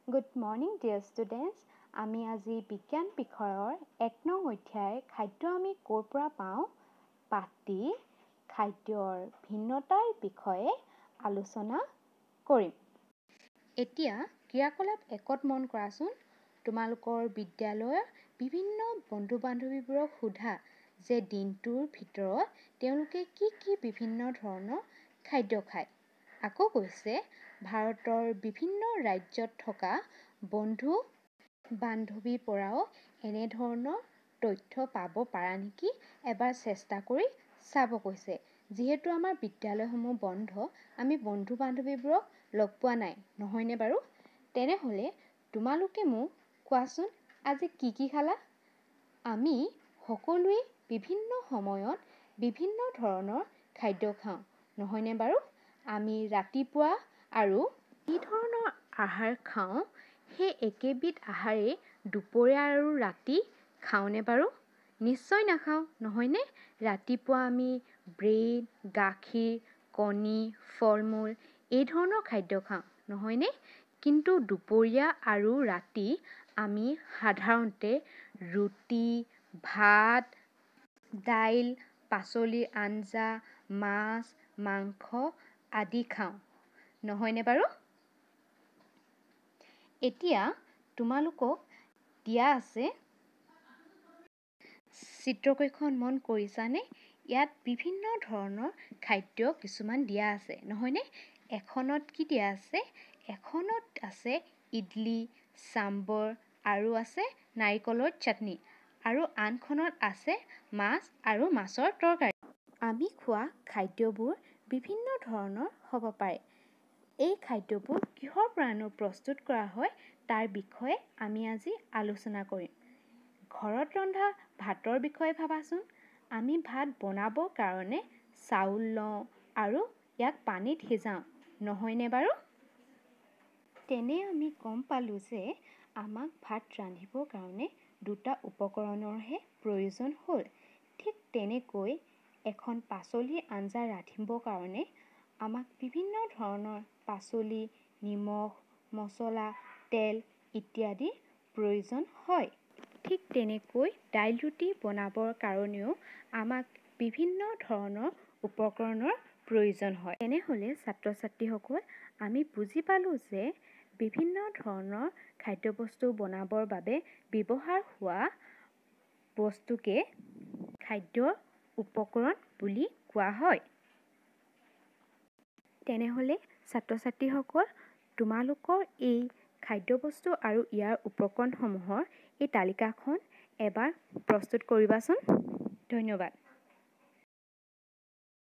Good morning dear students. আমি আজি বিজ্ঞান বিষয়ৰ 1 নং অধ্যায় খাদ্য আমি ক'ৰ পৰা পাওঁ পাঠটি খাদ্যৰ ভিন্নতাৰ বিষয়ে আলোচনা কৰিম। এতিয়া ক্ৰিয়াকলাপ 1ত মন কৰাচোন। তোমালোকৰ বিদ্যালয়ৰ বিভিন্ন বন্ধু-বান্ধৱীবোৰক সোধা যে দিনটোৰ ভিতৰত তেওঁলোকে কি বিভিন্ন ধৰণৰ খাদ্য খায়। আকৌ কৈছে ভাৰতৰ বিভিন্ন ৰাজ্যত থকা বন্ধু বান্ধৱীৰ পৰাও এনে ধৰণৰ তথ্য পাব পাৰা নেকি এবাৰ চেষ্টা কৰি চাব কৈছে। যিহেতু আমাৰ বিদ্যালয়সমূহ বন্ধ, আমি বন্ধু বান্ধৱীবোৰক লগ পোৱা নাই, নহয়নে বাৰু? তেনেহ'লে তোমালোকে মোক কোৱাচোন আজি কি খালা? আমি সকলোৱে বিভিন্ন সময়ত বিভিন্ন ধৰণৰ খাদ্য খাওঁ, নহয়নে বাৰু? আমি ৰাতিপুৱা আৰু কি ধৰণৰ আহাৰ খাওঁ সেই একেবিধ আহাৰেই দুপৰীয়া আৰু ৰাতি খাওঁনে বাৰু? নিশ্চয় নাখাওঁ, নহয়নে? ৰাতিপুৱা আমি ব্ৰেড, গাখীৰ, কণী, ফল-মূল এই ধৰণৰ খাদ্য খাওঁ, নহয়নে? কিন্তু দুপৰীয়া আৰু ৰাতি আমি সাধাৰণতে ৰুটি, ভাত, দাইল, পাচলিৰ আঞ্জা, মাছ, মাংস আদি খাওঁ, নহয়নে বাৰু? এতিয়া তোমালোকক দিয়া আছে চিত্ৰকেইখন মন কৰিছানে? ইয়াত বিভিন্ন ধৰণৰ খাদ্য কিছুমান দিয়া আছে, নহয়নে? এখনত কি দিয়া আছে? এখনত আছে ইডলি, চাম্বৰ আৰু আছে নাৰিকলৰ চাটনি আৰু আনখনত আছে মাছ আৰু মাছৰ তৰকাৰী। আমি খোৱা খাদ্যবোৰ বিভিন্ন ধৰণৰ হ'ব পাৰে। এই খাদ্যবোৰ কিহৰ পৰানো প্ৰস্তুত কৰা হয় তাৰ বিষয়ে আমি আজি আলোচনা কৰিম। ঘৰত ৰন্ধা ভাতৰ বিষয়ে ভাবাচোন। আমি ভাত বনাবৰ কাৰণে চাউল লওঁ আৰু ইয়াক পানীত সিজাওঁ, নহয়নে বাৰু? তেনে আমি গম পালোঁ যে আমাক ভাত ৰান্ধিবৰ কাৰণে দুটা উপকৰণৰহে প্ৰয়োজন হ'ল। ঠিক তেনেকৈ এখন পাচলিৰ আঞ্জা ৰান্ধিবৰ কাৰণে আমাক বিভিন্ন ধৰণৰ পাচলি, নিমখ, মছলা, তেল ইত্যাদিৰ প্ৰয়োজন হয়। ঠিক তেনেকৈ দাইল ৰুটি বনাবৰ কাৰণেও আমাক বিভিন্ন ধৰণৰ উপকৰণৰ প্ৰয়োজন হয়। তেনেহ'লে ছাত্ৰ ছাত্ৰীসকল আমি বুজি পালোঁ যে বিভিন্ন ধৰণৰ খাদ্যবস্তু বনাবৰ বাবে ব্যৱহাৰ হোৱা বস্তুকে খাদ্যৰ উপকৰণ বুলি কোৱা হয়। তেনেহ'লে ছাত্ৰ ছাত্ৰীসকল তোমালোকৰ এই খাদ্যবস্তু আৰু ইয়াৰ উপকৰণসমূহৰ এই তালিকাখন এবাৰ প্ৰস্তুত কৰিবাচোন। ধন্যবাদ।